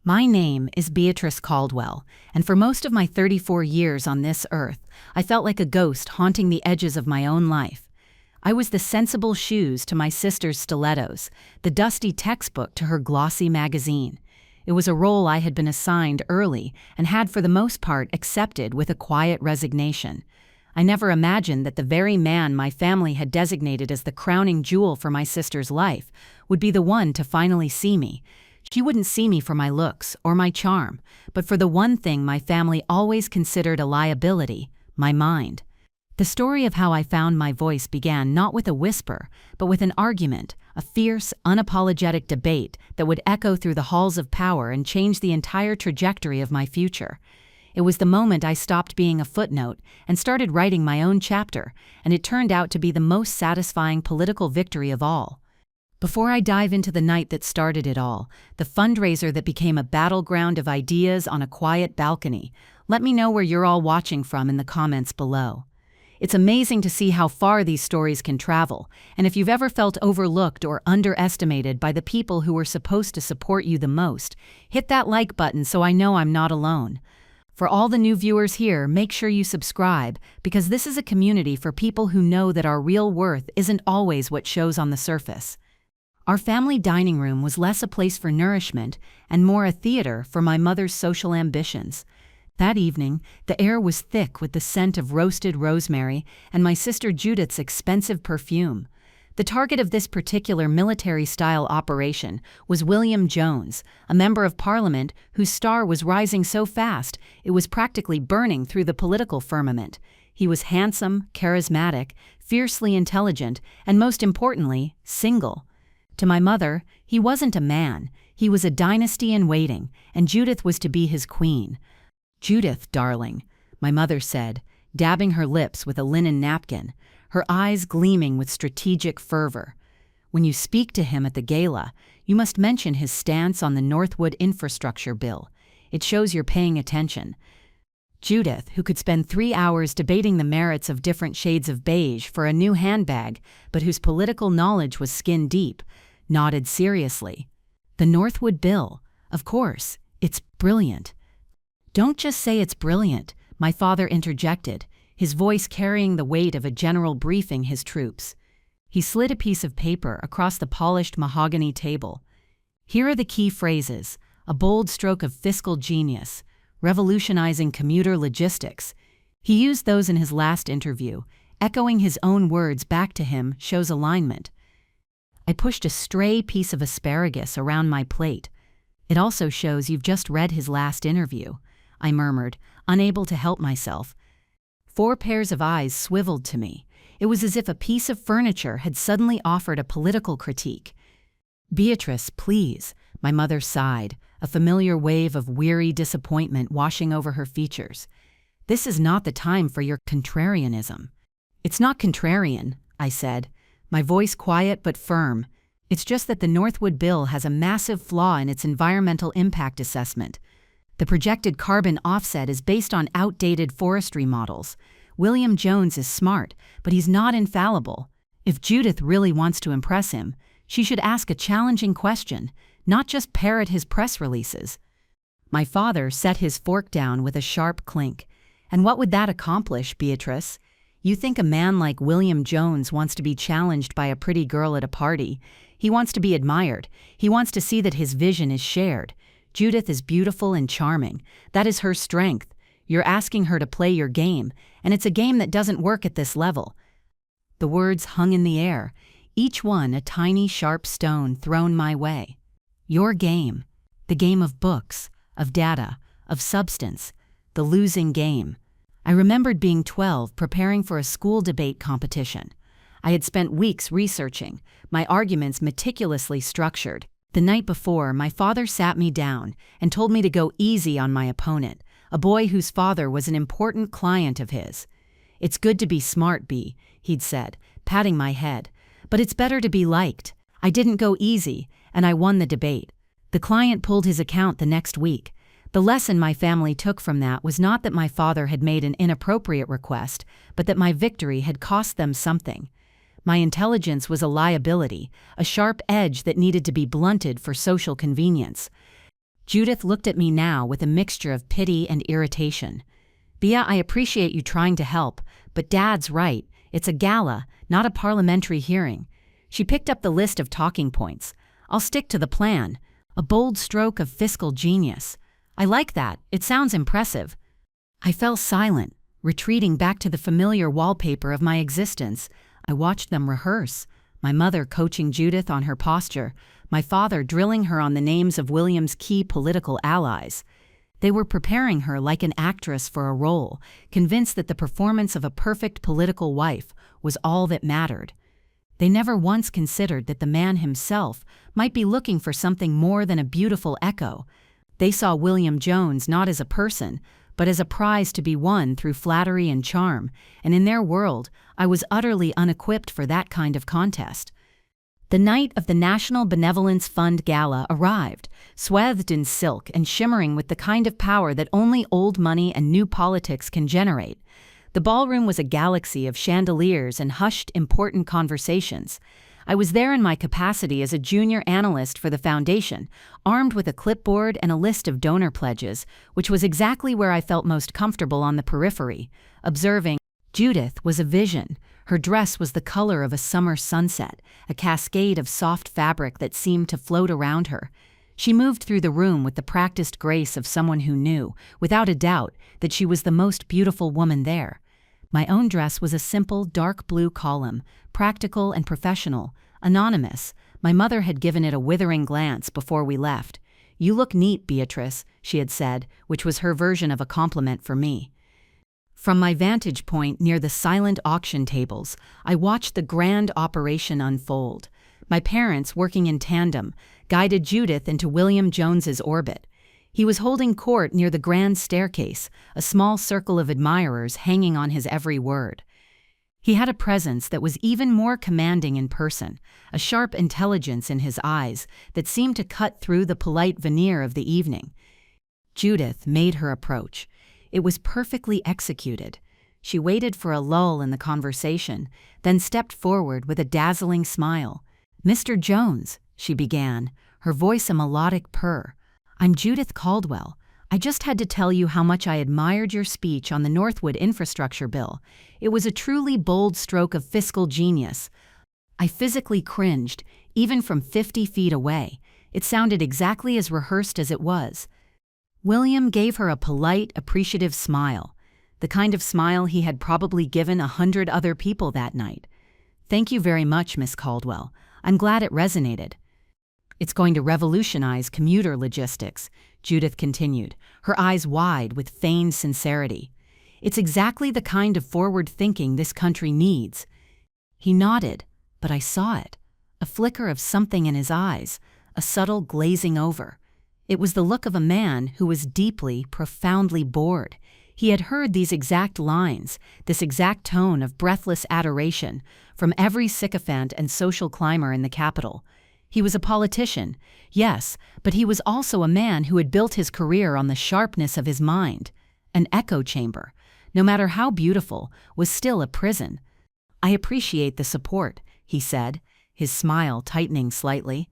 My name is Beatrice Caldwell, and for most of my 34 years on this earth, I felt like a ghost haunting the edges of my own life. I was the sensible shoes to my sister's stilettos, the dusty textbook to her glossy magazine. It was a role I had been assigned early and had for the most part accepted with a quiet resignation. I never imagined that the very man my family had designated as the crowning jewel for my sister's life would be the one to finally see me. She wouldn't see me for my looks or my charm, but for the one thing my family always considered a liability, my mind. The story of how I found my voice began not with a whisper, but with an argument, a fierce, unapologetic debate that would echo through the halls of power and change the entire trajectory of my future. It was the moment I stopped being a footnote and started writing my own chapter, and it turned out to be the most satisfying political victory of all. Before I dive into the night that started it all, the fundraiser that became a battleground of ideas on a quiet balcony, let me know where you're all watching from in the comments below. It's amazing to see how far these stories can travel, and if you've ever felt overlooked or underestimated by the people who were supposed to support you the most, hit that like button so I know I'm not alone. For all the new viewers here, make sure you subscribe, because this is a community for people who know that our real worth isn't always what shows on the surface. Our family dining room was less a place for nourishment and more a theater for my mother's social ambitions. That evening, the air was thick with the scent of roasted rosemary and my sister Judith's expensive perfume. The target of this particular military-style operation was William Jones, a member of Parliament whose star was rising so fast it was practically burning through the political firmament. He was handsome, charismatic, fiercely intelligent, and most importantly, single. To my mother, he wasn't a man, he was a dynasty in waiting, and Judith was to be his queen. "Judith, darling," my mother said, dabbing her lips with a linen napkin, her eyes gleaming with strategic fervor. "When you speak to him at the gala, you must mention his stance on the Northwood infrastructure bill. It shows you're paying attention." Judith, who could spend 3 hours debating the merits of different shades of beige for a new handbag, but whose political knowledge was skin-deep, nodded seriously. "The Northwood bill, of course, it's brilliant." "Don't just say it's brilliant," my father interjected, his voice carrying the weight of a general briefing his troops. He slid a piece of paper across the polished mahogany table. "Here are the key phrases, a bold stroke of fiscal genius, revolutionizing commuter logistics." He used those in his last interview. Echoing his own words back to him shows alignment. I pushed a stray piece of asparagus around my plate. "It also shows you've just read his last interview," I murmured, unable to help myself. 4 pairs of eyes swiveled to me. It was as if a piece of furniture had suddenly offered a political critique. "Beatrice, please," my mother sighed, a familiar wave of weary disappointment washing over her features. "This is not the time for your contrarianism." "It's not contrarian," I said, my voice quiet but firm. "It's just that the Northwood bill has a massive flaw in its environmental impact assessment. The projected carbon offset is based on outdated forestry models. William Jones is smart, but he's not infallible. If Judith really wants to impress him, she should ask a challenging question, not just parrot his press releases." My father set his fork down with a sharp clink. "And what would that accomplish, Beatrice? You think a man like William Jones wants to be challenged by a pretty girl at a party. He wants to be admired. He wants to see that his vision is shared. Judith is beautiful and charming. That is her strength. You're asking her to play your game, and it's a game that doesn't work at this level." The words hung in the air, each one a tiny sharp stone thrown my way. Your game. The game of books, of data, of substance. The losing game. I remembered being 12, preparing for a school debate competition. I had spent weeks researching, my arguments meticulously structured. The night before, my father sat me down and told me to go easy on my opponent, a boy whose father was an important client of his. "It's good to be smart, B," he'd said, patting my head, "but it's better to be liked." I didn't go easy, and I won the debate. The client pulled his account the next week. The lesson my family took from that was not that my father had made an inappropriate request, but that my victory had cost them something. My intelligence was a liability, a sharp edge that needed to be blunted for social convenience. Judith looked at me now with a mixture of pity and irritation. Bea, I appreciate you trying to help, but Dad's right. It's a gala, not a parliamentary hearing. She picked up the list of talking points. I'll stick to the plan. A bold stroke of fiscal genius. I like that. It sounds impressive. I fell silent, retreating back to the familiar wallpaper of my existence. I watched them rehearse. My mother coaching Judith on her posture, my father drilling her on the names of William's key political allies. They were preparing her like an actress for a role, convinced that the performance of a perfect political wife was all that mattered. They never once considered that the man himself might be looking for something more than a beautiful echo. They saw William Jones not as a person, but as a prize to be won through flattery and charm, and in their world, I was utterly unequipped for that kind of contest. The night of the National Benevolence Fund Gala arrived, swathed in silk and shimmering with the kind of power that only old money and new politics can generate. The ballroom was a galaxy of chandeliers and hushed, important conversations. I was there in my capacity as a junior analyst for the foundation, armed with a clipboard and a list of donor pledges, which was exactly where I felt most comfortable on the periphery, observing. Judith was a vision. Her dress was the color of a summer sunset, a cascade of soft fabric that seemed to float around her. She moved through the room with the practiced grace of someone who knew, without a doubt, that she was the most beautiful woman there. My own dress was a simple, dark blue column, practical and professional, anonymous. My mother had given it a withering glance before we left. "You look neat, Beatrice," she had said, which was her version of a compliment for me. From my vantage point near the silent auction tables, I watched the grand operation unfold. My parents, working in tandem, guided Judith into William Jones's orbit. He was holding court near the grand staircase, a small circle of admirers hanging on his every word. He had a presence that was even more commanding in person, a sharp intelligence in his eyes that seemed to cut through the polite veneer of the evening. Judith made her approach. It was perfectly executed. She waited for a lull in the conversation, then stepped forward with a dazzling smile. "Mr. Jones," she began, her voice a melodic purr. "I'm Judith Caldwell. I just had to tell you how much I admired your speech on the Northwood infrastructure bill. It was a truly bold stroke of fiscal genius." I physically cringed, even from 50 feet away. It sounded exactly as rehearsed as it was. William gave her a polite, appreciative smile, the kind of smile he had probably given 100 other people that night. "Thank you very much, Miss Caldwell. I'm glad it resonated." "It's going to revolutionize commuter logistics," Judith continued, her eyes wide with feigned sincerity. "It's exactly the kind of forward thinking this country needs." He nodded, but I saw it. A flicker of something in his eyes, a subtle glazing over. It was the look of a man who was deeply, profoundly bored. He had heard these exact lines, this exact tone of breathless adoration, from every sycophant and social climber in the capital. He was a politician, yes, but he was also a man who had built his career on the sharpness of his mind. An echo chamber, no matter how beautiful, was still a prison. "I appreciate the support," he said, his smile tightening slightly.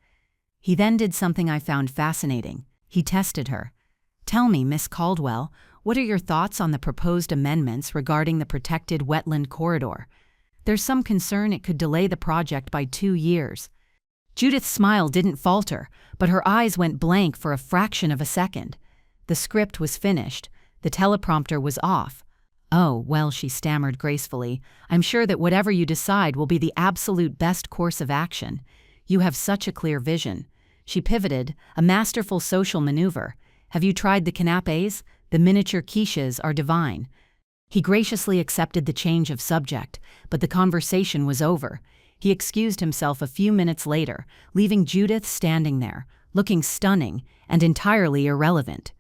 He then did something I found fascinating. He tested her. "Tell me, Miss Caldwell, what are your thoughts on the proposed amendments regarding the protected wetland corridor? There's some concern it could delay the project by 2 years." Judith's smile didn't falter, but her eyes went blank for a fraction of a second. The script was finished. The teleprompter was off. "Oh, well," she stammered gracefully, "I'm sure that whatever you decide will be the absolute best course of action. You have such a clear vision." She pivoted, a masterful social maneuver. "Have you tried the canapés? The miniature quiches are divine." He graciously accepted the change of subject, but the conversation was over. He excused himself a few minutes later, leaving Judith standing there, looking stunning and entirely irrelevant.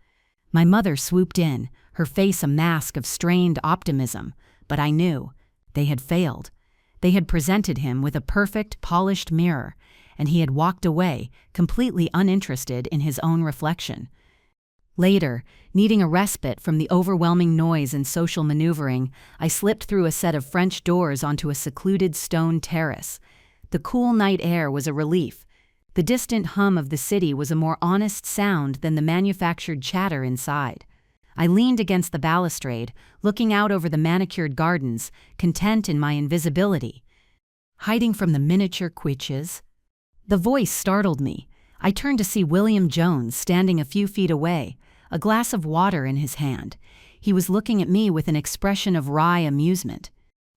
My mother swooped in, her face a mask of strained optimism, but I knew. They had failed. They had presented him with a perfect, polished mirror, and he had walked away, completely uninterested in his own reflection. Later, needing a respite from the overwhelming noise and social maneuvering, I slipped through a set of French doors onto a secluded stone terrace. The cool night air was a relief. The distant hum of the city was a more honest sound than the manufactured chatter inside. I leaned against the balustrade, looking out over the manicured gardens, content in my invisibility. Hiding from the miniature quiches. The voice startled me. I turned to see William Jones standing a few feet away, a glass of water in his hand. He was looking at me with an expression of wry amusement.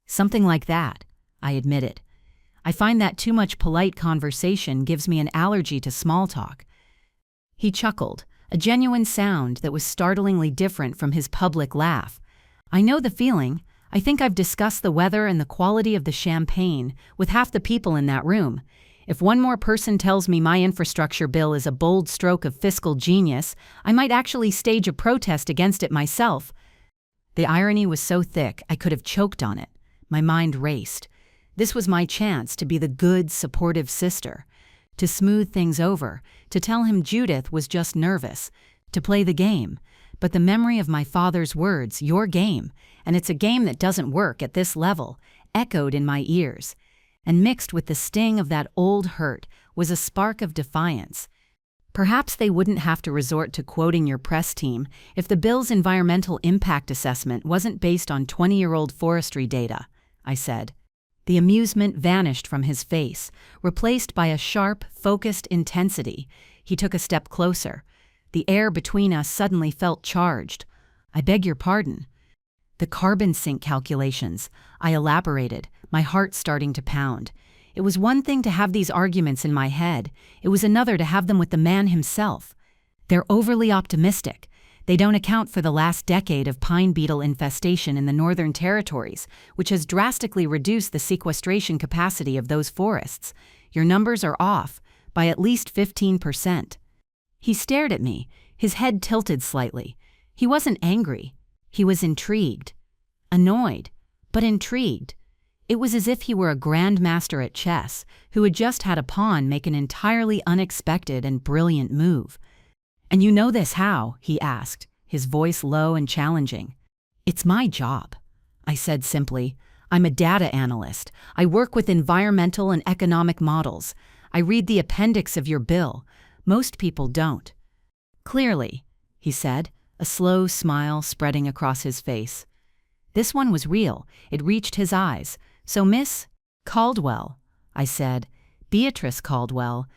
Something like that, I admitted. I find that too much polite conversation gives me an allergy to small talk. He chuckled, a genuine sound that was startlingly different from his public laugh. I know the feeling. I think I've discussed the weather and the quality of the champagne with half the people in that room. If one more person tells me my infrastructure bill is a bold stroke of fiscal genius, I might actually stage a protest against it myself. The irony was so thick I could have choked on it. My mind raced. This was my chance to be the good, supportive sister, to smooth things over, to tell him Judith was just nervous, to play the game. But the memory of my father's words, "your game, and it's a game that doesn't work at this level," echoed in my ears. And mixed with the sting of that old hurt was a spark of defiance. Perhaps they wouldn't have to resort to quoting your press team if the bill's environmental impact assessment wasn't based on 20-year-old forestry data, I said. The amusement vanished from his face, replaced by a sharp, focused intensity. He took a step closer. The air between us suddenly felt charged. "I beg your pardon." "The carbon sink calculations," I elaborated, my heart starting to pound. It was one thing to have these arguments in my head. It was another to have them with the man himself. "They're overly optimistic. They don't account for the last decade of pine beetle infestation in the Northern Territories, which has drastically reduced the sequestration capacity of those forests. Your numbers are off by at least 15%. He stared at me, his head tilted slightly. He wasn't angry. He was intrigued. Annoyed, but intrigued. It was as if he were a grandmaster at chess who had just had a pawn make an entirely unexpected and brilliant move. "And you know this how?" he asked, his voice low and challenging. "It's my job," I said simply. "I'm a data analyst. I work with environmental and economic models. I read the appendix of your bill. Most people don't." "Clearly," he said, a slow smile spreading across his face. This one was real. It reached his eyes. "So Miss Caldwell," I said. "Beatrice Caldwell."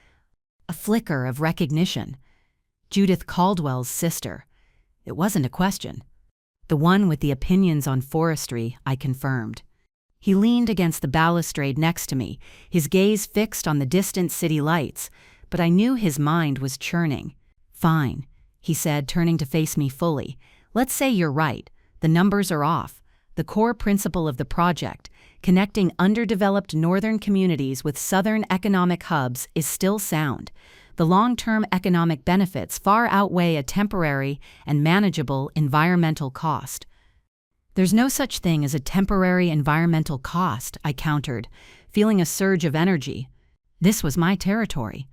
A flicker of recognition. Judith Caldwell's sister. It wasn't a question. "The one with the opinions on forestry," I confirmed. He leaned against the balustrade next to me, his gaze fixed on the distant city lights, but I knew his mind was churning. "Fine," he said, turning to face me fully. "Let's say you're right. The numbers are off. The core principle of the project, connecting underdeveloped northern communities with southern economic hubs, is still sound. The long-term economic benefits far outweigh a temporary and manageable environmental cost." "There's no such thing as a temporary environmental cost," I countered, feeling a surge of energy. This was my territory.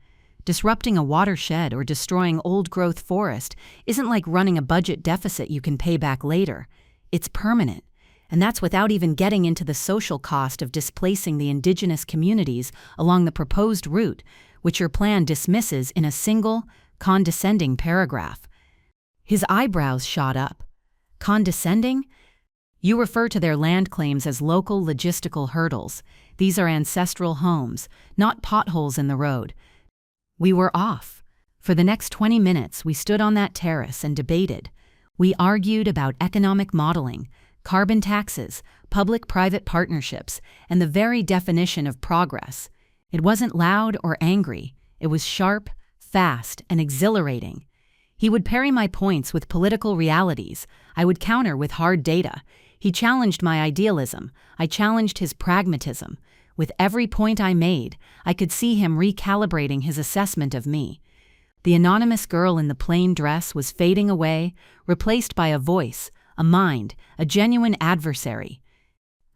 Disrupting a watershed or destroying old-growth forest isn't like running a budget deficit you can pay back later. It's permanent, and that's without even getting into the social cost of displacing the indigenous communities along the proposed route, which your plan dismisses in a single, condescending paragraph. His eyebrows shot up. "Condescending? You refer to their land claims as local logistical hurdles. These are ancestral homes, not potholes in the road." We were off. For the next 20 minutes, we stood on that terrace and debated. We argued about economic modeling, carbon taxes, public-private partnerships, and the very definition of progress. It wasn't loud or angry. It was sharp, fast, and exhilarating. He would parry my points with political realities. I would counter with hard data. He challenged my idealism. I challenged his pragmatism. With every point I made, I could see him recalibrating his assessment of me. The anonymous girl in the plain dress was fading away, replaced by a voice, a mind, a genuine adversary.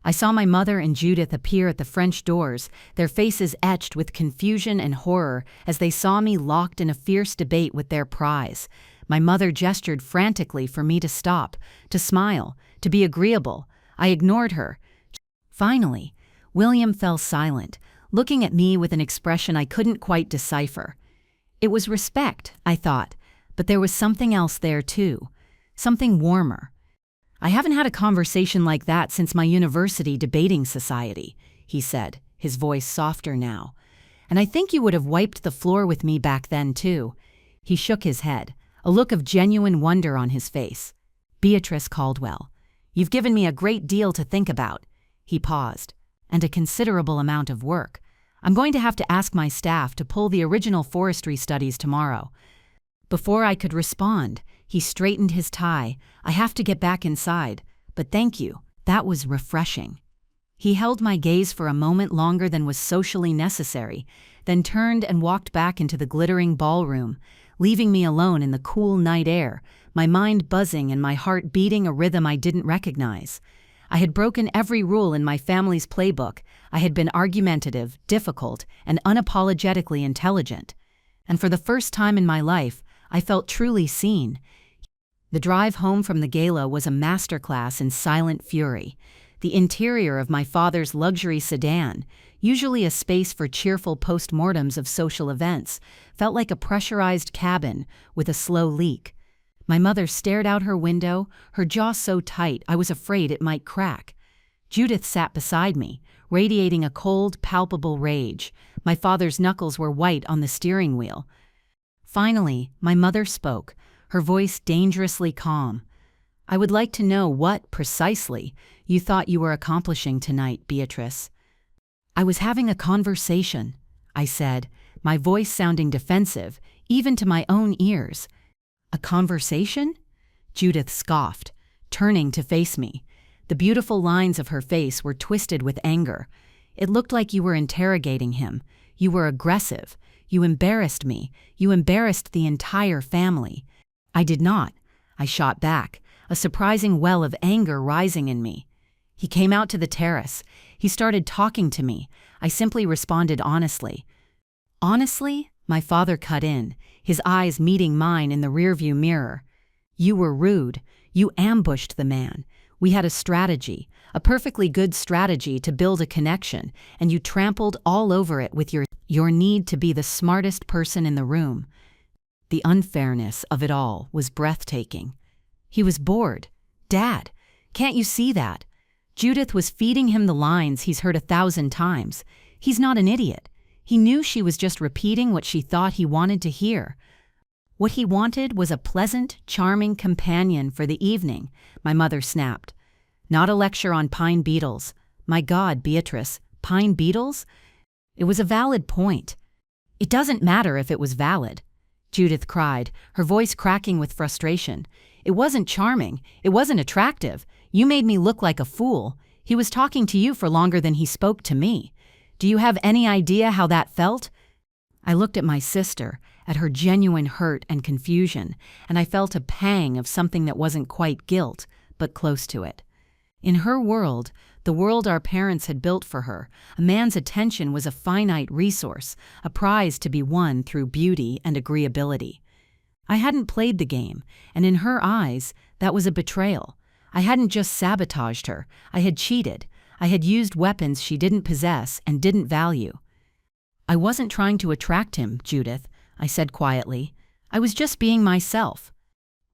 I saw my mother and Judith appear at the French doors, their faces etched with confusion and horror as they saw me locked in a fierce debate with their prize. My mother gestured frantically for me to stop, to smile, to be agreeable. I ignored her. Finally, William fell silent, looking at me with an expression I couldn't quite decipher. It was respect, I thought, but there was something else there too, something warmer. "I haven't had a conversation like that since my university debating society," he said, his voice softer now. "And I think you would have wiped the floor with me back then too." He shook his head, a look of genuine wonder on his face. "Beatrice Caldwell, you've given me a great deal to think about." He paused. "And a considerable amount of work. I'm going to have to ask my staff to pull the original forestry studies tomorrow." Before I could respond, he straightened his tie. "I have to get back inside, but thank you, that was refreshing." He held my gaze for a moment longer than was socially necessary, then turned and walked back into the glittering ballroom, leaving me alone in the cool night air, my mind buzzing and my heart beating a rhythm I didn't recognize. I had broken every rule in my family's playbook. I had been argumentative, difficult, and unapologetically intelligent. And for the first time in my life, I felt truly seen. The drive home from the gala was a masterclass in silent fury. The interior of my father's luxury sedan, usually a space for cheerful postmortems of social events, felt like a pressurized cabin with a slow leak. My mother stared out her window, her jaw so tight I was afraid it might crack. Judith sat beside me, radiating a cold, palpable rage. My father's knuckles were white on the steering wheel. Finally, my mother spoke, her voice dangerously calm. "I would like to know what, precisely, you thought you were accomplishing tonight, Beatrice." "I was having a conversation," I said, my voice sounding defensive, even to my own ears. "A conversation?" Judith scoffed, turning to face me. The beautiful lines of her face were twisted with anger. "It looked like you were interrogating him. You were aggressive. You embarrassed me. You embarrassed the entire family." "I did not," I shot back, a surprising well of anger rising in me. "He came out to the terrace. He started talking to me. I simply responded honestly." "Honestly?" My father cut in, his eyes meeting mine in the rearview mirror. "You were rude. You ambushed the man. We had a strategy, a perfectly good strategy to build a connection, and you trampled all over it with your need to be the smartest person in the room." The unfairness of it all was breathtaking. "He was bored. Dad, can't you see that?" Judith was feeding him the lines he's heard 1,000 times. He's not an idiot. He knew she was just repeating what she thought he wanted to hear. What he wanted was a pleasant, charming companion for the evening, my mother snapped. Not a lecture on pine beetles. My God, Beatrice, pine beetles? It was a valid point. "It doesn't matter if it was valid," Judith cried, her voice cracking with frustration. "It wasn't charming. It wasn't attractive. You made me look like a fool. He was talking to you for longer than he spoke to me. Do you have any idea how that felt?" I looked at my sister, at her genuine hurt and confusion, and I felt a pang of something that wasn't quite guilt, but close to it. In her world, the world our parents had built for her, a man's attention was a finite resource, a prize to be won through beauty and agreeability. I hadn't played the game, and in her eyes, that was a betrayal. I hadn't just sabotaged her, I had cheated. I had used weapons she didn't possess and didn't value. "I wasn't trying to attract him, Judith," I said quietly. "I was just being myself."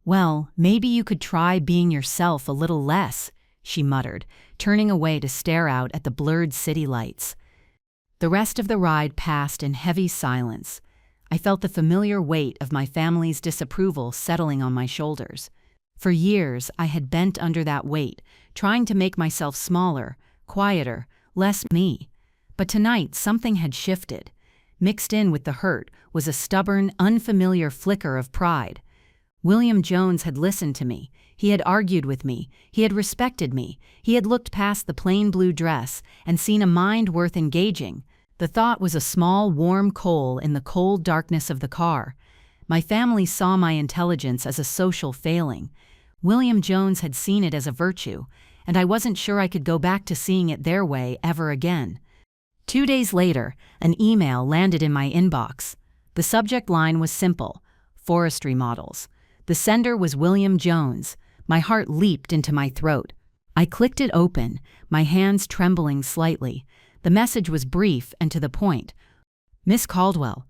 "Well, maybe you could try being yourself a little less," she muttered, turning away to stare out at the blurred city lights. The rest of the ride passed in heavy silence. I felt the familiar weight of my family's disapproval settling on my shoulders. For years, I had bent under that weight, trying to make myself smaller, quieter, less me. But tonight, something had shifted. Mixed in with the hurt was a stubborn, unfamiliar flicker of pride. William Jones had listened to me. He had argued with me. He had respected me. He had looked past the plain blue dress and seen a mind worth engaging. The thought was a small, warm coal in the cold darkness of the car. My family saw my intelligence as a social failing. William Jones had seen it as a virtue, and I wasn't sure I could go back to seeing it their way ever again. 2 days later, an email landed in my inbox. The subject line was simple: forestry models. The sender was William Jones. My heart leaped into my throat. I clicked it open, my hands trembling slightly. The message was brief and to the point. Miss Caldwell,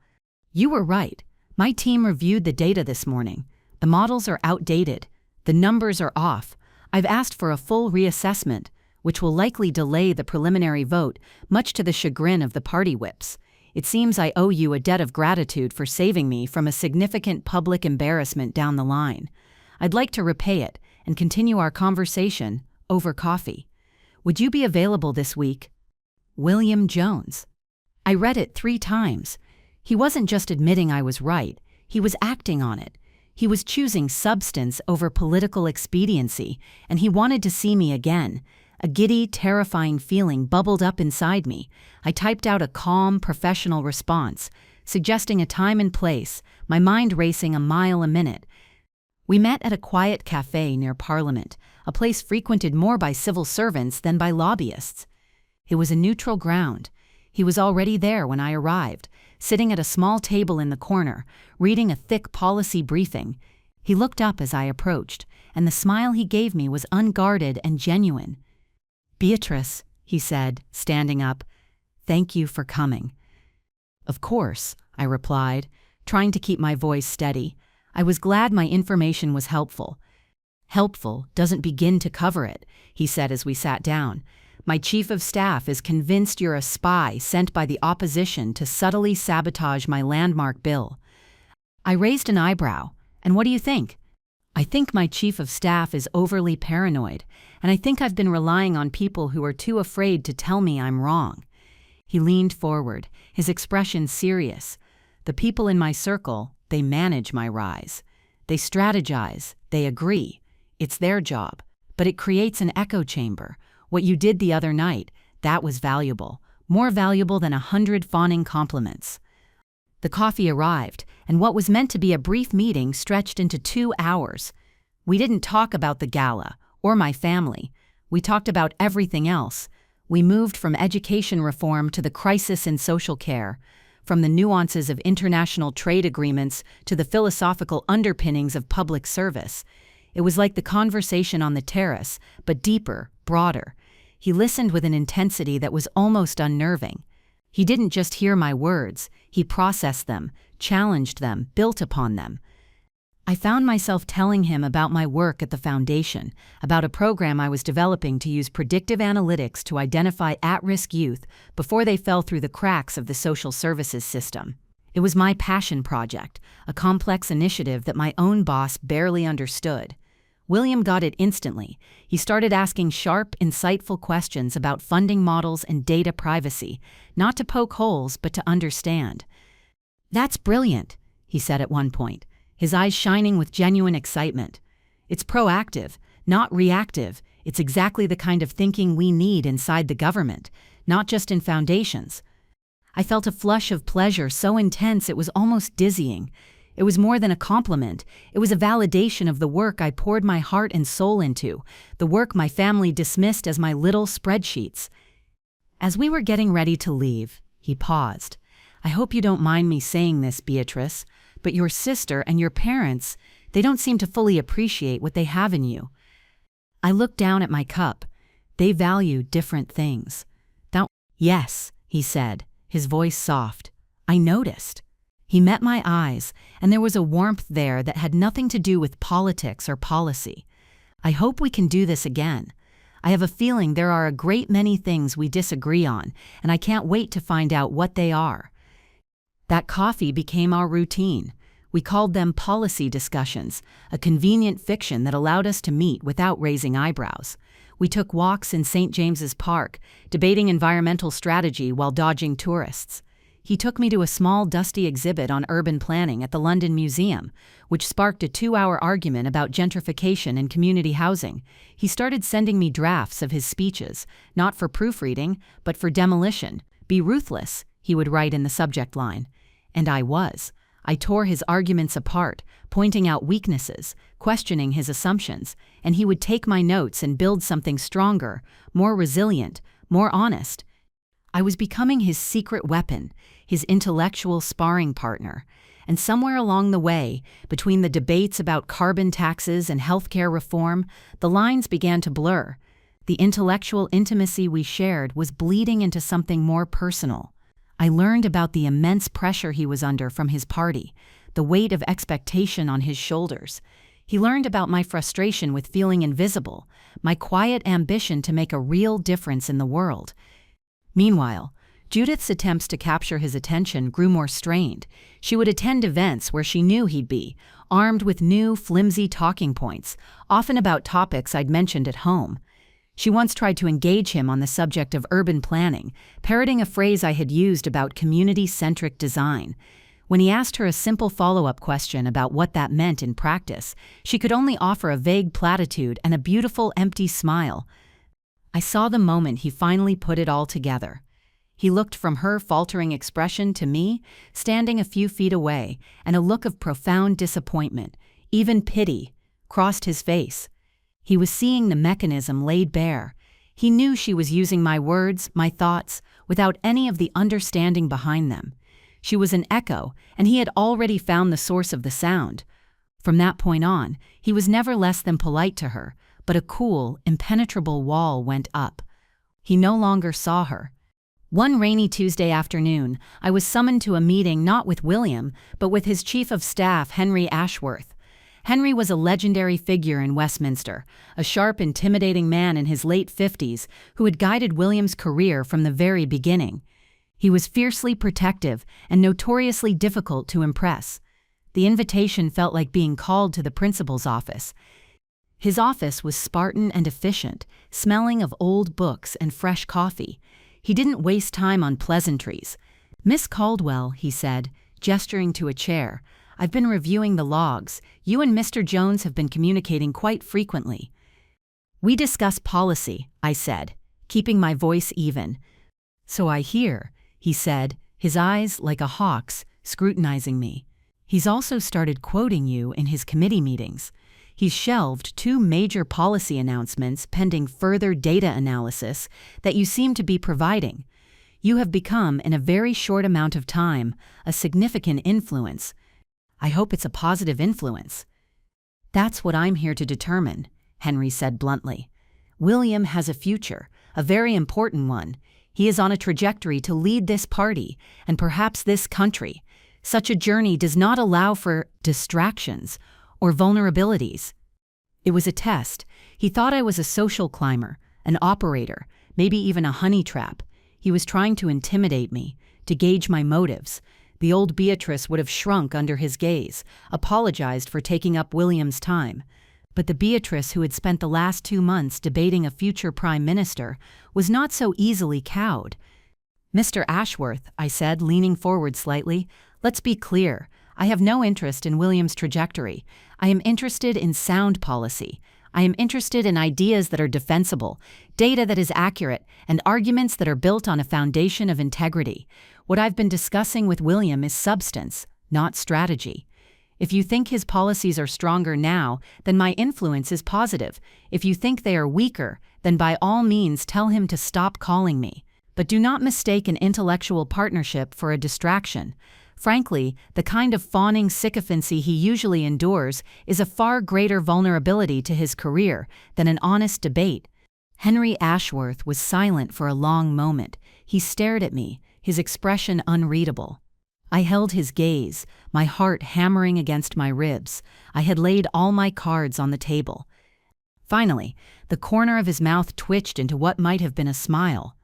you were right. My team reviewed the data this morning. The models are outdated. The numbers are off. I've asked for a full reassessment, which will likely delay the preliminary vote, much to the chagrin of the party whips. It seems I owe you a debt of gratitude for saving me from a significant public embarrassment down the line. I'd like to repay it and continue our conversation over coffee. Would you be available this week? William Jones. I read it 3 times. He wasn't just admitting I was right, he was acting on it. He was choosing substance over political expediency, and he wanted to see me again. A giddy, terrifying feeling bubbled up inside me. I typed out a calm, professional response, suggesting a time and place, my mind racing a mile a minute. We met at a quiet cafe near Parliament, a place frequented more by civil servants than by lobbyists. It was a neutral ground. He was already there when I arrived, sitting at a small table in the corner, reading a thick policy briefing. He looked up as I approached, and the smile he gave me was unguarded and genuine. Beatrice, he said, standing up, thank you for coming. Of course, I replied, trying to keep my voice steady. I was glad my information was helpful. Helpful doesn't begin to cover it, he said as we sat down. My chief of staff is convinced you're a spy sent by the opposition to subtly sabotage my landmark bill. I raised an eyebrow. And what do you think? I think my chief of staff is overly paranoid, and I think I've been relying on people who are too afraid to tell me I'm wrong. He leaned forward, his expression serious. The people in my circle, they manage my rise. They strategize, they agree. It's their job, but it creates an echo chamber. What you did the other night, that was valuable, more valuable than 100 fawning compliments. The coffee arrived, and what was meant to be a brief meeting stretched into 2 hours. We didn't talk about the gala, or my family. We talked about everything else. We moved from education reform to the crisis in social care, from the nuances of international trade agreements to the philosophical underpinnings of public service. It was like the conversation on the terrace, but deeper, broader. He listened with an intensity that was almost unnerving. He didn't just hear my words, he processed them, challenged them, built upon them. I found myself telling him about my work at the foundation, about a program I was developing to use predictive analytics to identify at-risk youth before they fell through the cracks of the social services system. It was my passion project, a complex initiative that my own boss barely understood. William got it instantly. He started asking sharp, insightful questions about funding models and data privacy, not to poke holes, but to understand. "That's brilliant," he said at one point, his eyes shining with genuine excitement. "It's proactive, not reactive. It's exactly the kind of thinking we need inside the government, not just in foundations." I felt a flush of pleasure so intense it was almost dizzying. It was more than a compliment. It was a validation of the work I poured my heart and soul into, the work my family dismissed as my little spreadsheets. As we were getting ready to leave, he paused. "I hope you don't mind me saying this, Beatrice, but your sister and your parents, they don't seem to fully appreciate what they have in you." I looked down at my cup. They value different things. "Yes," he said, his voice soft. "I noticed." He met my eyes, and there was a warmth there that had nothing to do with politics or policy. "I hope we can do this again. I have a feeling there are a great many things we disagree on, and I can't wait to find out what they are." That coffee became our routine. We called them policy discussions, a convenient fiction that allowed us to meet without raising eyebrows. We took walks in St. James's Park, debating environmental strategy while dodging tourists. He took me to a small, dusty exhibit on urban planning at the London Museum, which sparked a 2-hour argument about gentrification and community housing. He started sending me drafts of his speeches, not for proofreading, but for demolition. "Be ruthless," he would write in the subject line. And I was. I tore his arguments apart, pointing out weaknesses, questioning his assumptions, and he would take my notes and build something stronger, more resilient, more honest. I was becoming his secret weapon, his intellectual sparring partner, and somewhere along the way, between the debates about carbon taxes and healthcare reform, the lines began to blur. The intellectual intimacy we shared was bleeding into something more personal. I learned about the immense pressure he was under from his party, the weight of expectation on his shoulders. He learned about my frustration with feeling invisible, my quiet ambition to make a real difference in the world. Meanwhile, Judith's attempts to capture his attention grew more strained. She would attend events where she knew he'd be, armed with new, flimsy talking points, often about topics I'd mentioned at home. She once tried to engage him on the subject of urban planning, parroting a phrase I had used about community-centric design. When he asked her a simple follow-up question about what that meant in practice, she could only offer a vague platitude and a beautiful, empty smile. I saw the moment he finally put it all together. He looked from her faltering expression to me, standing a few feet away, and a look of profound disappointment, even pity, crossed his face. He was seeing the mechanism laid bare. He knew she was using my words, my thoughts, without any of the understanding behind them. She was an echo, and he had already found the source of the sound. From that point on, he was never less than polite to her, but a cool, impenetrable wall went up. He no longer saw her. One rainy Tuesday afternoon, I was summoned to a meeting not with William, but with his chief of staff, Henry Ashworth. Henry was a legendary figure in Westminster, a sharp, intimidating man in his late 50s who had guided William's career from the very beginning. He was fiercely protective and notoriously difficult to impress. The invitation felt like being called to the principal's office. His office was Spartan and efficient, smelling of old books and fresh coffee. He didn't waste time on pleasantries. "Miss Caldwell," he said, gesturing to a chair, "I've been reviewing the logs. You and Mr. Jones have been communicating quite frequently." "We discuss policy," I said, keeping my voice even. "So I hear," he said, his eyes, like a hawk's, scrutinizing me. "He's also started quoting you in his committee meetings. He's shelved 2 major policy announcements pending further data analysis that you seem to be providing. You have become, in a very short amount of time, a significant influence. I hope it's a positive influence." "That's what I'm here to determine," Henry said bluntly. "William has a future, a very important one. He is on a trajectory to lead this party, and perhaps this country. Such a journey does not allow for distractions or vulnerabilities." It was a test. He thought I was a social climber, an operator, maybe even a honey trap. He was trying to intimidate me, to gauge my motives. The old Beatrice would have shrunk under his gaze, apologized for taking up William's time. But the Beatrice who had spent the last 2 months debating a future prime minister was not so easily cowed. "Mr. Ashworth," I said, leaning forward slightly, "let's be clear. I have no interest in William's trajectory. I am interested in sound policy. I am interested in ideas that are defensible, data that is accurate, and arguments that are built on a foundation of integrity. What I've been discussing with William is substance, not strategy. If you think his policies are stronger now, then my influence is positive. If you think they are weaker, then by all means tell him to stop calling me. But do not mistake an intellectual partnership for a distraction. Frankly, the kind of fawning sycophancy he usually endures is a far greater vulnerability to his career than an honest debate." Henry Ashworth was silent for a long moment. He stared at me, his expression unreadable. I held his gaze, my heart hammering against my ribs. I had laid all my cards on the table. Finally, the corner of his mouth twitched into what might have been a smile.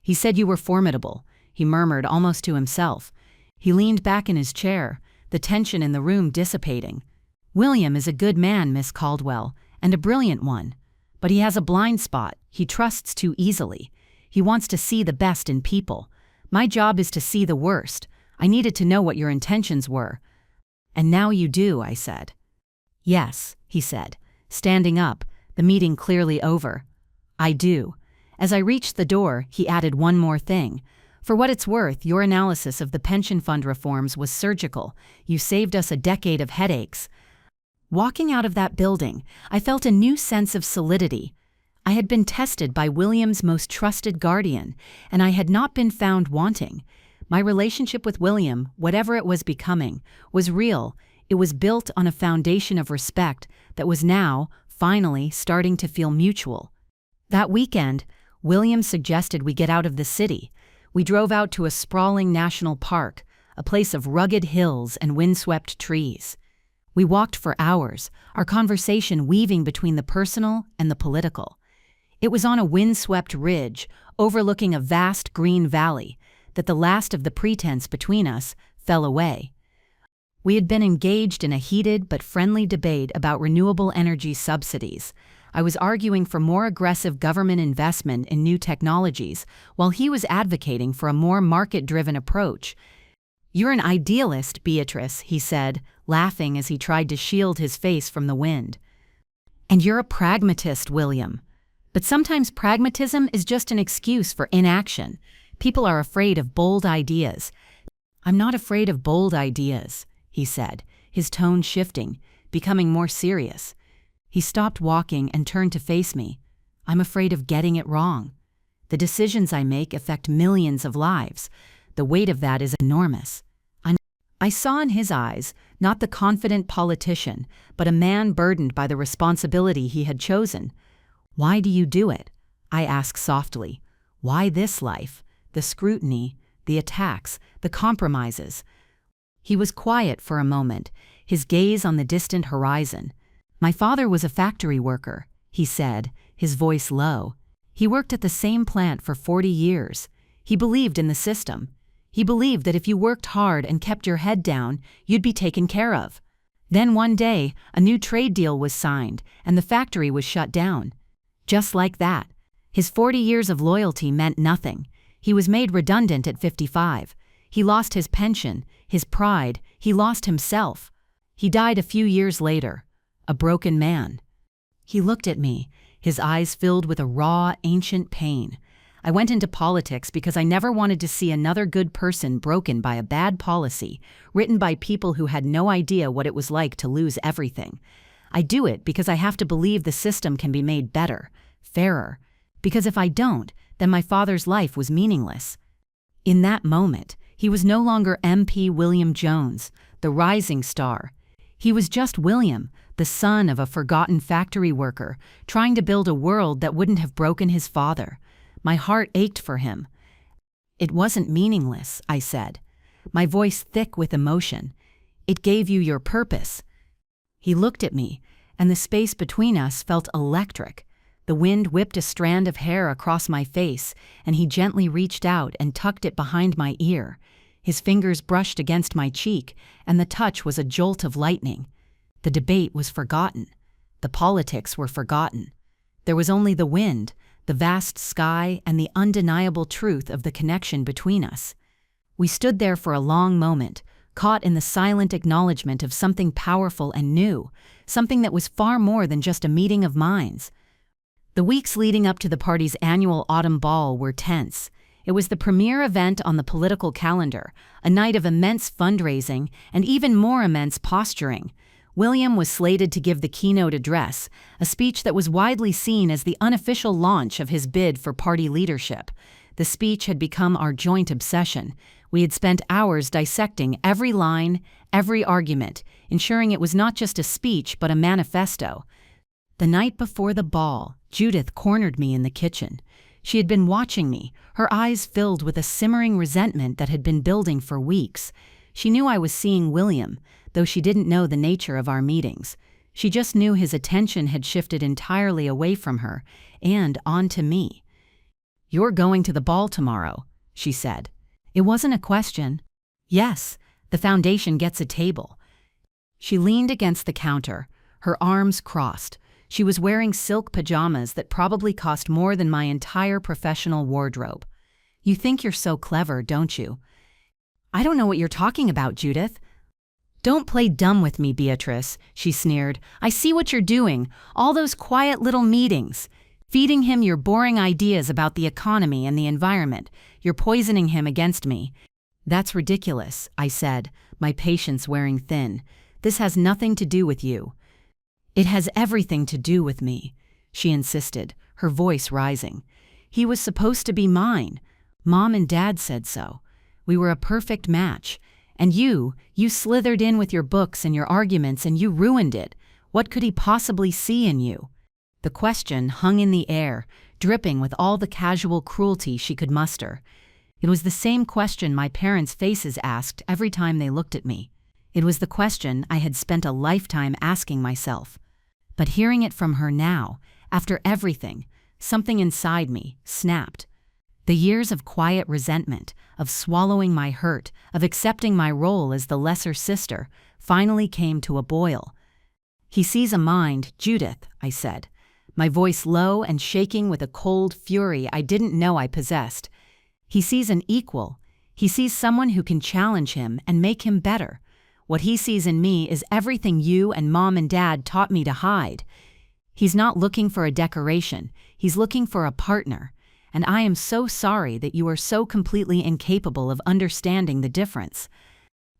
"He said you were formidable," he murmured almost to himself. He leaned back in his chair, the tension in the room dissipating. "William is a good man, Miss Caldwell, and a brilliant one. But he has a blind spot. He trusts too easily. He wants to see the best in people. My job is to see the worst. I needed to know what your intentions were." "And now you do," I said. "Yes," he said, standing up, the meeting clearly over. "I do." As I reached the door, he added one more thing. "For what it's worth, your analysis of the pension fund reforms was surgical. You saved us a decade of headaches." Walking out of that building, I felt a new sense of solidity. I had been tested by William's most trusted guardian, and I had not been found wanting. My relationship with William, whatever it was becoming, was real. It was built on a foundation of respect that was now, finally, starting to feel mutual. That weekend, William suggested we get out of the city. We drove out to a sprawling national park, a place of rugged hills and windswept trees. We walked for hours, our conversation weaving between the personal and the political. It was on a windswept ridge, overlooking a vast green valley, that the last of the pretense between us fell away. We had been engaged in a heated but friendly debate about renewable energy subsidies. I was arguing for more aggressive government investment in new technologies, while he was advocating for a more market-driven approach. "You're an idealist, Beatrice," he said, laughing as he tried to shield his face from the wind. "And you're a pragmatist, William. But sometimes pragmatism is just an excuse for inaction. People are afraid of bold ideas." "I'm not afraid of bold ideas," he said, his tone shifting, becoming more serious. He stopped walking and turned to face me. "I'm afraid of getting it wrong. The decisions I make affect millions of lives. The weight of that is enormous." I saw in his eyes not the confident politician, but a man burdened by the responsibility he had chosen. "Why do you do it?" I asked softly. "Why this life? The scrutiny, the attacks, the compromises." He was quiet for a moment, his gaze on the distant horizon. "My father was a factory worker," he said, his voice low. "He worked at the same plant for 40 years. He believed in the system. He believed that if you worked hard and kept your head down, you'd be taken care of. Then one day, a new trade deal was signed, and the factory was shut down. Just like that. His 40 years of loyalty meant nothing. He was made redundant at 55. He lost his pension, his pride, he lost himself. He died a few years later, a broken man." He looked at me, his eyes filled with a raw, ancient pain. "I went into politics because I never wanted to see another good person broken by a bad policy, written by people who had no idea what it was like to lose everything. I do it because I have to believe the system can be made better, fairer, because if I don't, then my father's life was meaningless." In that moment, he was no longer MP William Jones, the rising star. He was just William, the son of a forgotten factory worker, trying to build a world that wouldn't have broken his father. My heart ached for him. "It wasn't meaningless," I said, my voice thick with emotion. "It gave you your purpose." He looked at me, and the space between us felt electric. The wind whipped a strand of hair across my face, and he gently reached out and tucked it behind my ear. His fingers brushed against my cheek, and the touch was a jolt of lightning. The debate was forgotten. The politics were forgotten. There was only the wind, the vast sky, and the undeniable truth of the connection between us. We stood there for a long moment, caught in the silent acknowledgement of something powerful and new, something that was far more than just a meeting of minds. The weeks leading up to the party's annual autumn ball were tense. It was the premier event on the political calendar, a night of immense fundraising and even more immense posturing. William was slated to give the keynote address, a speech that was widely seen as the unofficial launch of his bid for party leadership. The speech had become our joint obsession. We had spent hours dissecting every line, every argument, ensuring it was not just a speech but a manifesto. The night before the ball, Judith cornered me in the kitchen. She had been watching me, her eyes filled with a simmering resentment that had been building for weeks. She knew I was seeing William, though she didn't know the nature of our meetings. She just knew his attention had shifted entirely away from her and onto me. "You're going to the ball tomorrow," she said. It wasn't a question. "Yes, the foundation gets a table." She leaned against the counter, her arms crossed. She was wearing silk pajamas that probably cost more than my entire professional wardrobe. "You think you're so clever, don't you?" "I don't know what you're talking about, Judith." "Don't play dumb with me, Beatrice," she sneered. "I see what you're doing, all those quiet little meetings. Feeding him your boring ideas about the economy and the environment. You're poisoning him against me." "That's ridiculous," I said, my patience wearing thin. "This has nothing to do with you." "It has everything to do with me," she insisted, her voice rising. "He was supposed to be mine. Mom and Dad said so. We were a perfect match. And you slithered in with your books and your arguments and you ruined it. What could he possibly see in you?" The question hung in the air, dripping with all the casual cruelty she could muster. It was the same question my parents' faces asked every time they looked at me. It was the question I had spent a lifetime asking myself. But hearing it from her now, after everything, something inside me snapped. The years of quiet resentment, of swallowing my hurt, of accepting my role as the lesser sister, finally came to a boil. "He sees a mind, Judith," I said, my voice low and shaking with a cold fury I didn't know I possessed. "He sees an equal. He sees someone who can challenge him and make him better. What he sees in me is everything you and Mom and Dad taught me to hide. He's not looking for a decoration, he's looking for a partner. And I am so sorry that you are so completely incapable of understanding the difference."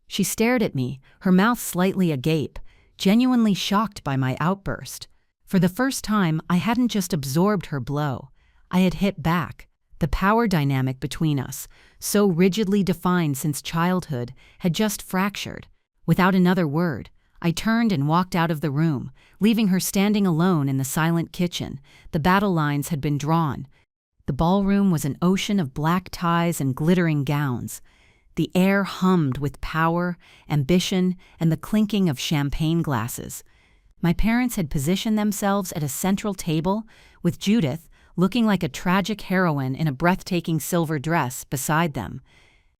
She stared at me, her mouth slightly agape, genuinely shocked by my outburst. For the first time, I hadn't just absorbed her blow. I had hit back. The power dynamic between us, so rigidly defined since childhood, had just fractured. Without another word, I turned and walked out of the room, leaving her standing alone in the silent kitchen. The battle lines had been drawn. The ballroom was an ocean of black ties and glittering gowns. The air hummed with power, ambition, and the clinking of champagne glasses. My parents had positioned themselves at a central table, with Judith, looking like a tragic heroine in a breathtaking silver dress, beside them.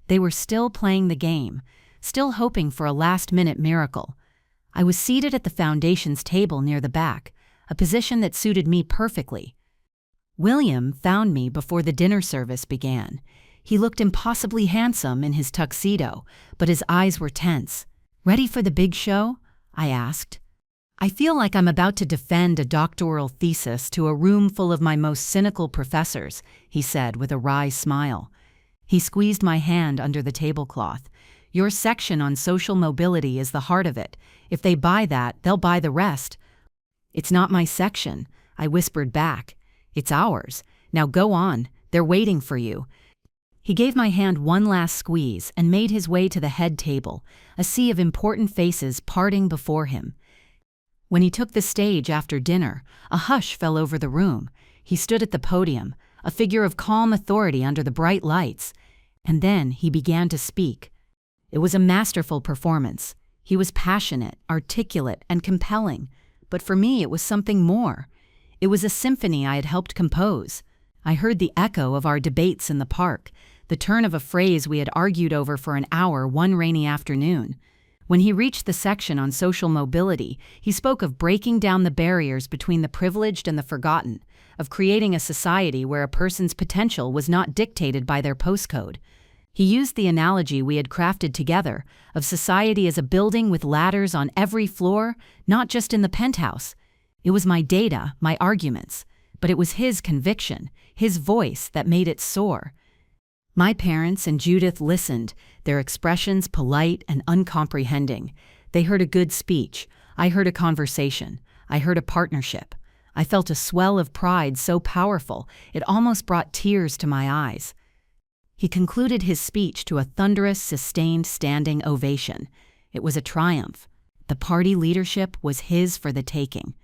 They were still playing the game, still hoping for a last-minute miracle. I was seated at the foundation's table near the back, a position that suited me perfectly. William found me before the dinner service began. He looked impossibly handsome in his tuxedo, but his eyes were tense. "Ready for the big show?" I asked. "I feel like I'm about to defend a doctoral thesis to a room full of my most cynical professors," he said with a wry smile. He squeezed my hand under the tablecloth. "Your section on social mobility is the heart of it. If they buy that, they'll buy the rest." "It's not my section," I whispered back. "It's ours. Now go on. They're waiting for you." He gave my hand one last squeeze and made his way to the head table, a sea of important faces parting before him. When he took the stage after dinner, a hush fell over the room. He stood at the podium, a figure of calm authority under the bright lights. And then he began to speak. It was a masterful performance. He was passionate, articulate, and compelling. But for me, it was something more. It was a symphony I had helped compose. I heard the echo of our debates in the park, the turn of a phrase we had argued over for an hour one rainy afternoon. When he reached the section on social mobility, he spoke of breaking down the barriers between the privileged and the forgotten, of creating a society where a person's potential was not dictated by their postcode. He used the analogy we had crafted together of society as a building with ladders on every floor, not just in the penthouse. It was my data, my arguments, but it was his conviction, his voice that made it soar. My parents and Judith listened, their expressions polite and uncomprehending. They heard a good speech. I heard a conversation. I heard a partnership. I felt a swell of pride so powerful, it almost brought tears to my eyes. He concluded his speech to a thunderous, sustained standing ovation. It was a triumph. The party leadership was his for the taking.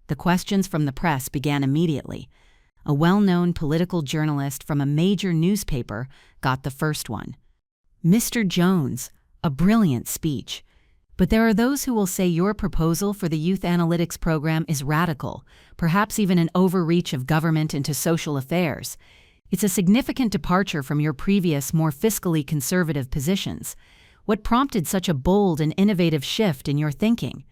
The questions from the press began immediately. A well-known political journalist from a major newspaper got the first one. "Mr. Jones, a brilliant speech. But there are those who will say your proposal for the youth analytics program is radical, perhaps even an overreach of government into social affairs. It's a significant departure from your previous, more fiscally conservative positions. What prompted such a bold and innovative shift in your thinking?"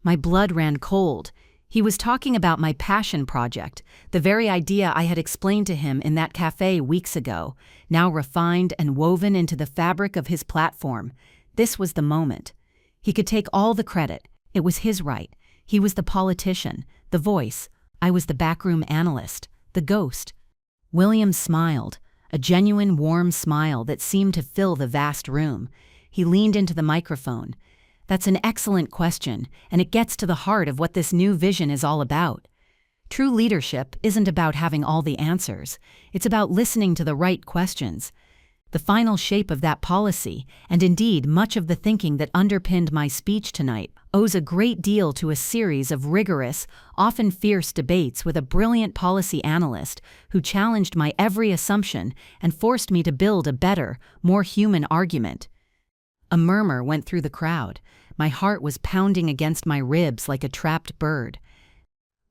My blood ran cold. He was talking about my passion project, the very idea I had explained to him in that cafe weeks ago, now refined and woven into the fabric of his platform. This was the moment. He could take all the credit. It was his right. He was the politician, the voice. I was the backroom analyst, the ghost. William smiled, a genuine warm smile that seemed to fill the vast room. He leaned into the microphone. "That's an excellent question, and it gets to the heart of what this new vision is all about. True leadership isn't about having all the answers. It's about listening to the right questions. The final shape of that policy, and indeed much of the thinking that underpinned my speech tonight, owes a great deal to a series of rigorous, often fierce debates with a brilliant policy analyst who challenged my every assumption and forced me to build a better, more human argument. A murmur went through the crowd. My heart was pounding against my ribs like a trapped bird.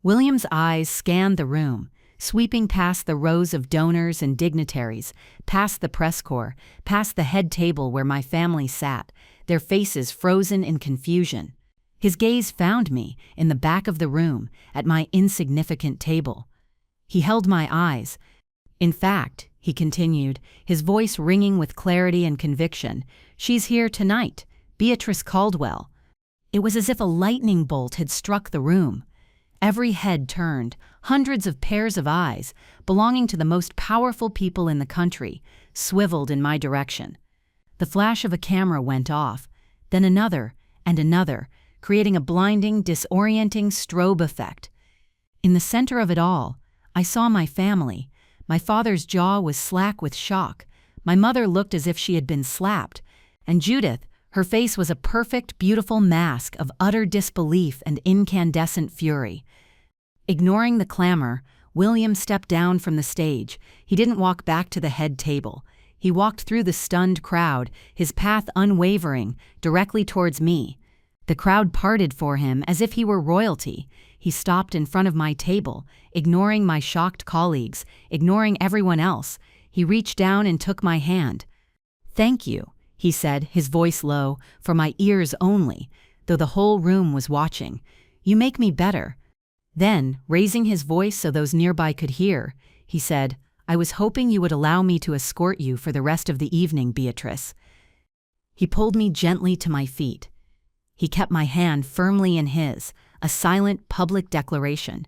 William's eyes scanned the room, sweeping past the rows of donors and dignitaries, past the press corps, past the head table where my family sat, their faces frozen in confusion. His gaze found me, in the back of the room, at my insignificant table. He held my eyes. In fact, he continued, his voice ringing with clarity and conviction, "She's here tonight, Beatrice Caldwell." It was as if a lightning bolt had struck the room. Every head turned, hundreds of pairs of eyes, belonging to the most powerful people in the country, swiveled in my direction. The flash of a camera went off, then another and another, creating a blinding, disorienting strobe effect. In the center of it all, I saw my family. My father's jaw was slack with shock. My mother looked as if she had been slapped. And Judith, her face was a perfect, beautiful mask of utter disbelief and incandescent fury. Ignoring the clamor, William stepped down from the stage. He didn't walk back to the head table. He walked through the stunned crowd, his path unwavering, directly towards me. The crowd parted for him as if he were royalty. He stopped in front of my table, ignoring my shocked colleagues, ignoring everyone else. He reached down and took my hand. "Thank you," he said, his voice low, for my ears only, though the whole room was watching. "You make me better." Then, raising his voice so those nearby could hear, he said, "I was hoping you would allow me to escort you for the rest of the evening, Beatrice." He pulled me gently to my feet. He kept my hand firmly in his, a silent public declaration.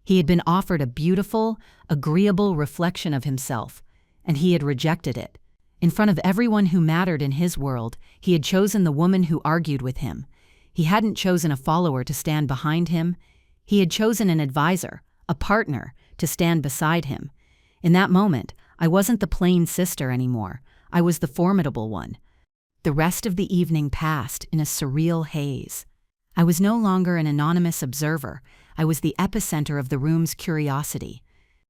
He had been offered a beautiful, agreeable reflection of himself, and he had rejected it. In front of everyone who mattered in his world, he had chosen the woman who argued with him. He hadn't chosen a follower to stand behind him. He had chosen an advisor, a partner, to stand beside him. In that moment, I wasn't the plain sister anymore. I was the formidable one. The rest of the evening passed in a surreal haze. I was no longer an anonymous observer. I was the epicenter of the room's curiosity.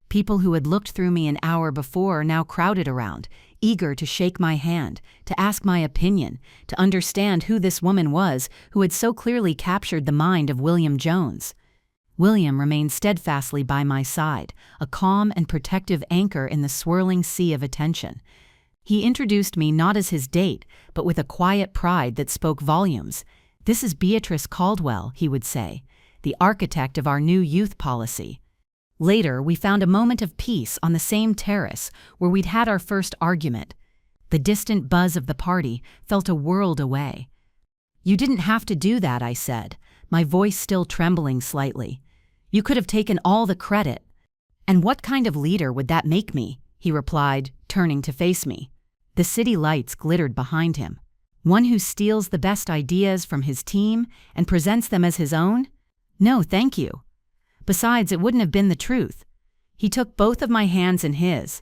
People who had looked through me an hour before now crowded around, eager to shake my hand, to ask my opinion, to understand who this woman was who had so clearly captured the mind of William Jones. William remained steadfastly by my side, a calm and protective anchor in the swirling sea of attention. He introduced me not as his date, but with a quiet pride that spoke volumes. "This is Beatrice Caldwell," he would say, "the architect of our new youth policy." Later, we found a moment of peace on the same terrace where we'd had our first argument. The distant buzz of the party felt a world away. "You didn't have to do that," I said, my voice still trembling slightly. "You could have taken all the credit." "And what kind of leader would that make me?" he replied, turning to face me. The city lights glittered behind him. "One who steals the best ideas from his team and presents them as his own? No, thank you. Besides, it wouldn't have been the truth." He took both of my hands in his.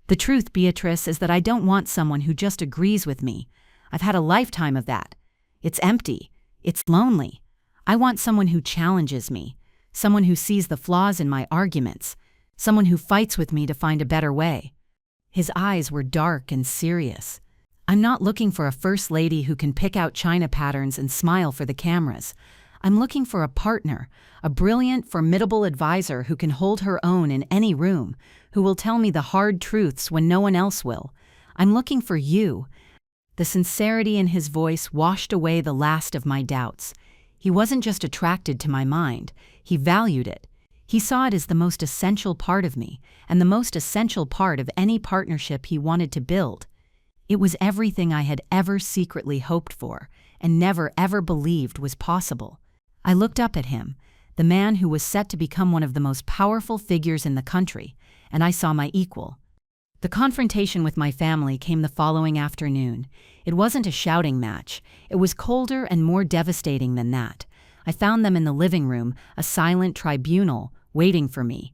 "The truth, Beatrice, is that I don't want someone who just agrees with me. I've had a lifetime of that. It's empty. It's lonely. I want someone who challenges me, someone who sees the flaws in my arguments, someone who fights with me to find a better way." His eyes were dark and serious. "I'm not looking for a first lady who can pick out china patterns and smile for the cameras. I'm looking for a partner, a brilliant, formidable advisor who can hold her own in any room, who will tell me the hard truths when no one else will. I'm looking for you." The sincerity in his voice washed away the last of my doubts. He wasn't just attracted to my mind, he valued it. He saw it as the most essential part of me, and the most essential part of any partnership he wanted to build. It was everything I had ever secretly hoped for, and never ever believed was possible. I looked up at him, the man who was set to become one of the most powerful figures in the country, and I saw my equal. The confrontation with my family came the following afternoon. It wasn't a shouting match. It was colder and more devastating than that. I found them in the living room, a silent tribunal, waiting for me.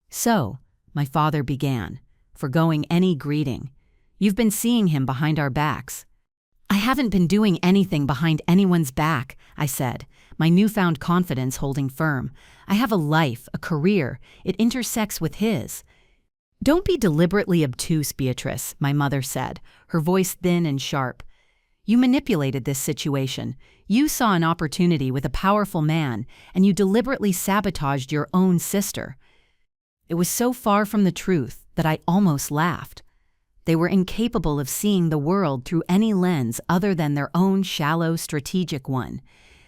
"So," my father began, forgoing any greeting, You've been seeing him behind our backs." "I haven't been doing anything behind anyone's back," I said, my newfound confidence holding firm. "I have a life, a career. It intersects with his." "Don't be deliberately obtuse, Beatrice," my mother said, her voice thin and sharp. "You manipulated this situation. You saw an opportunity with a powerful man, and you deliberately sabotaged your own sister." It was so far from the truth that I almost laughed. They were incapable of seeing the world through any lens other than their own shallow, strategic one.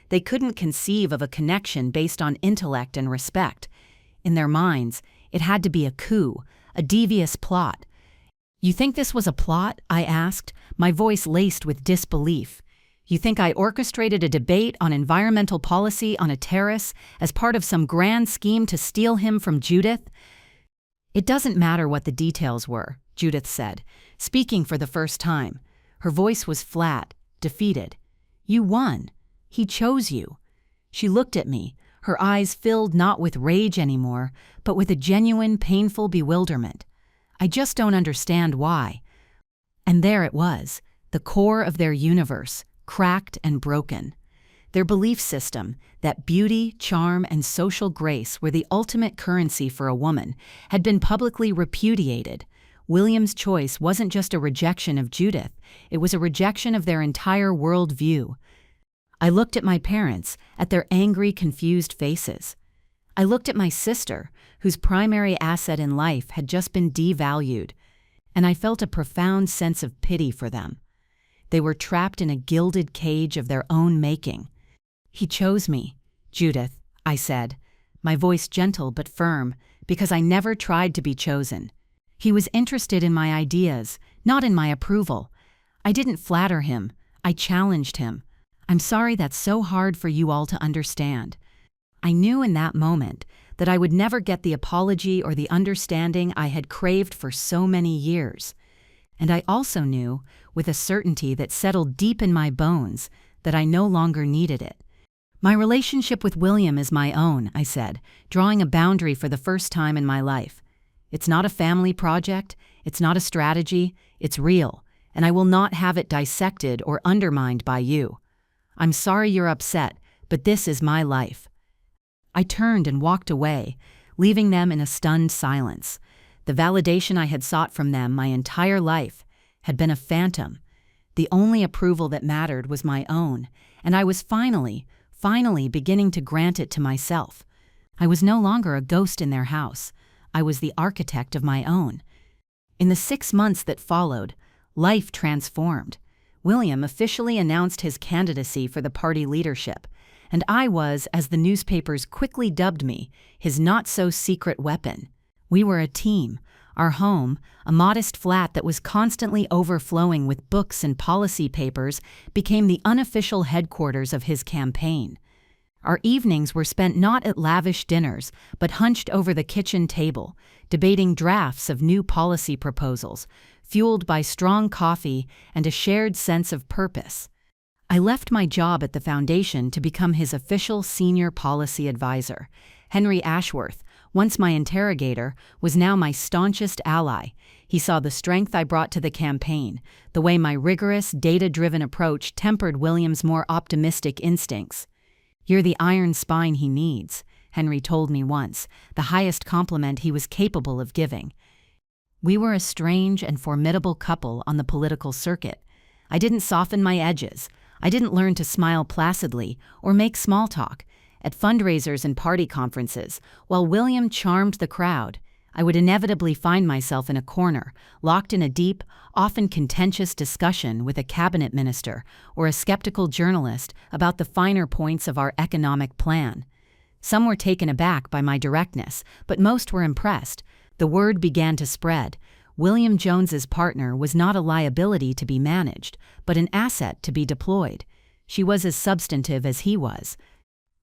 They couldn't conceive of a connection based on intellect and respect. In their minds, it had to be a coup, a devious plot. "You think this was a plot?" I asked, my voice laced with disbelief. "You think I orchestrated a debate on environmental policy on a terrace as part of some grand scheme to steal him from Judith?" "It doesn't matter what the details were," Judith said, speaking for the first time. Her voice was flat, defeated. "You won. He chose you." She looked at me, her eyes filled not with rage anymore, but with a genuine, painful bewilderment. "I just don't understand why." And there it was, the core of their universe, cracked and broken. Their belief system, that beauty, charm, and social grace were the ultimate currency for a woman, had been publicly repudiated. William's choice wasn't just a rejection of Judith, it was a rejection of their entire worldview. I looked at my parents, at their angry, confused faces. I looked at my sister, whose primary asset in life had just been devalued, and I felt a profound sense of pity for them. They were trapped in a gilded cage of their own making. "He chose me, Judith," I said, my voice gentle but firm, because I never tried to be chosen. "He was interested in my ideas, not in my approval. I didn't flatter him, I challenged him. I'm sorry that's so hard for you all to understand." I knew in that moment that I would never get the apology or the understanding I had craved for so many years. And I also knew, with a certainty that settled deep in my bones, that I no longer needed it. "My relationship with William is my own," I said, drawing a boundary for the first time in my life. "It's not a family project, it's not a strategy, it's real, and I will not have it dissected or undermined by you. I'm sorry you're upset, but this is my life." I turned and walked away, leaving them in a stunned silence. The validation I had sought from them my entire life had been a phantom. The only approval that mattered was my own, and I was finally beginning to grant it to myself. I was no longer a ghost in their house. I was the architect of my own. In the 6 months that followed, life transformed. William officially announced his candidacy for the party leadership, and I was, as the newspapers quickly dubbed me, his not-so-secret weapon. We were a team. Our home, a modest flat that was constantly overflowing with books and policy papers, became the unofficial headquarters of his campaign. Our evenings were spent not at lavish dinners, but hunched over the kitchen table, debating drafts of new policy proposals, fueled by strong coffee and a shared sense of purpose. I left my job at the foundation to become his official senior policy advisor. Henry Ashworth, once my interrogator, was now my staunchest ally. He saw the strength I brought to the campaign, the way my rigorous, data-driven approach tempered William's more optimistic instincts. "You're the iron spine he needs," Henry told me once, the highest compliment he was capable of giving. We were a strange and formidable couple on the political circuit. I didn't soften my edges. I didn't learn to smile placidly or make small talk. At fundraisers and party conferences, while William charmed the crowd, I would inevitably find myself in a corner, locked in a deep, often contentious discussion with a cabinet minister or a skeptical journalist about the finer points of our economic plan. Some were taken aback by my directness, but most were impressed. The word began to spread. William Jones's partner was not a liability to be managed, but an asset to be deployed. She was as substantive as he was.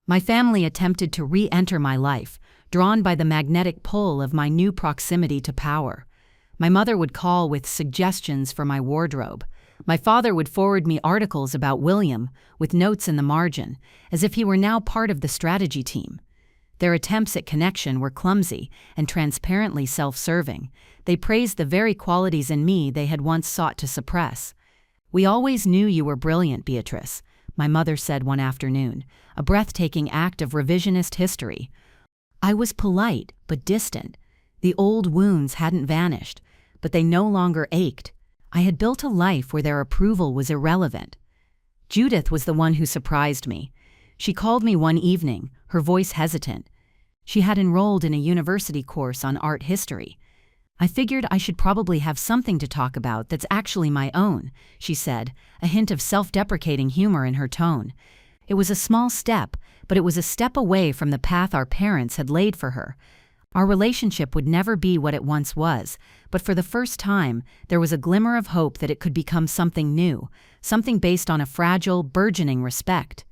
My family attempted to re-enter my life, drawn by the magnetic pull of my new proximity to power. My mother would call with suggestions for my wardrobe. My father would forward me articles about William, with notes in the margin, as if he were now part of the strategy team. Their attempts at connection were clumsy and transparently self-serving. They praised the very qualities in me they had once sought to suppress. "We always knew you were brilliant, Beatrice," my mother said one afternoon, a breathtaking act of revisionist history. I was polite but distant. The old wounds hadn't vanished, but they no longer ached. I had built a life where their approval was irrelevant. Judith was the one who surprised me. She called me one evening, her voice hesitant. She had enrolled in a university course on art history. "I figured I should probably have something to talk about that's actually my own," she said, a hint of self-deprecating humor in her tone. It was a small step, but it was a step away from the path our parents had laid for her. Our relationship would never be what it once was, but for the first time, there was a glimmer of hope that it could become something new, something based on a fragile, burgeoning respect.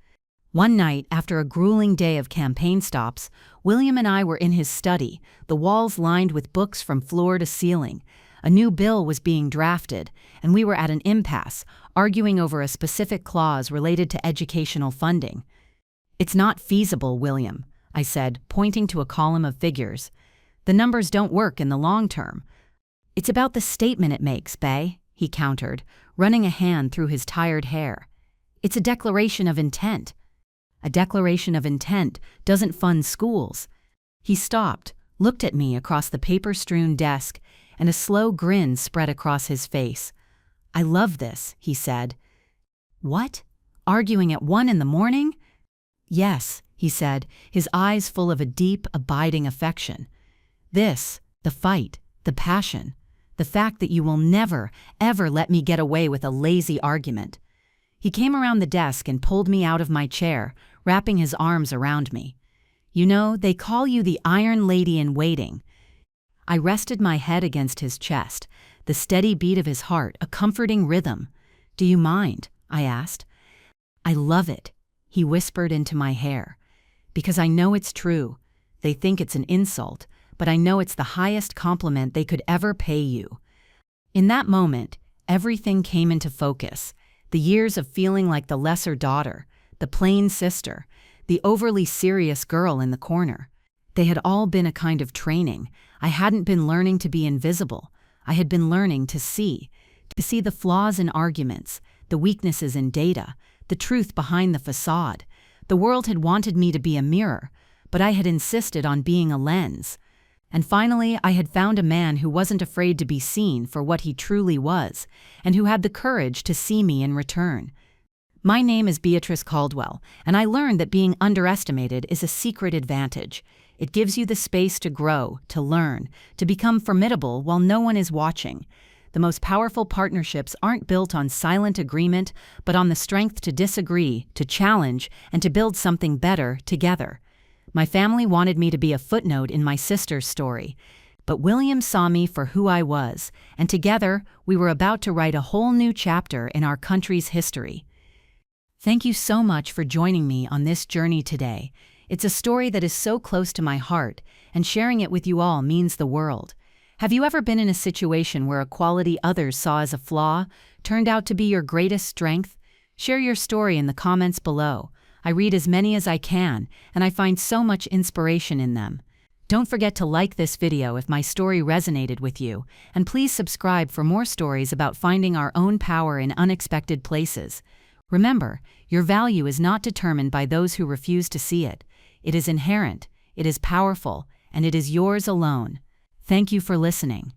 One night, after a grueling day of campaign stops, William and I were in his study, the walls lined with books from floor to ceiling. A new bill was being drafted, and we were at an impasse, arguing over a specific clause related to educational funding. "It's not feasible, William," I said, pointing to a column of figures. "The numbers don't work in the long term." "It's about the statement it makes, Bay," he countered, running a hand through his tired hair. "It's a declaration of intent." "A declaration of intent doesn't fund schools." He stopped, looked at me across the paper-strewn desk, and a slow grin spread across his face. "I love this," he said. "What? Arguing at 1 a.m? "Yes," he said, his eyes full of a deep, abiding affection. "This, the fight, the passion, the fact that you will never, ever let me get away with a lazy argument." He came around the desk and pulled me out of my chair, wrapping his arms around me. "You know, they call you the Iron Lady in Waiting." I rested my head against his chest, the steady beat of his heart a comforting rhythm. "Do you mind?" I asked. "I love it," he whispered into my hair. "Because I know it's true. They think it's an insult, but I know it's the highest compliment they could ever pay you." In that moment, everything came into focus. The years of feeling like the lesser daughter, the plain sister, the overly serious girl in the corner. They had all been a kind of training. I hadn't been learning to be invisible. I had been learning to see the flaws in arguments, the weaknesses in data, the truth behind the facade. The world had wanted me to be a mirror, but I had insisted on being a lens. And finally, I had found a man who wasn't afraid to be seen for what he truly was, and who had the courage to see me in return. My name is Beatrice Caldwell, and I learned that being underestimated is a secret advantage. It gives you the space to grow, to learn, to become formidable while no one is watching. The most powerful partnerships aren't built on silent agreement, but on the strength to disagree, to challenge, and to build something better together. My family wanted me to be a footnote in my sister's story, but William saw me for who I was, and together we were about to write a whole new chapter in our country's history. Thank you so much for joining me on this journey today. It's a story that is so close to my heart, and sharing it with you all means the world. Have you ever been in a situation where a quality others saw as a flaw turned out to be your greatest strength? Share your story in the comments below. I read as many as I can, and I find so much inspiration in them. Don't forget to like this video if my story resonated with you, and please subscribe for more stories about finding our own power in unexpected places. Remember, your value is not determined by those who refuse to see it. It is inherent, it is powerful, and it is yours alone. Thank you for listening.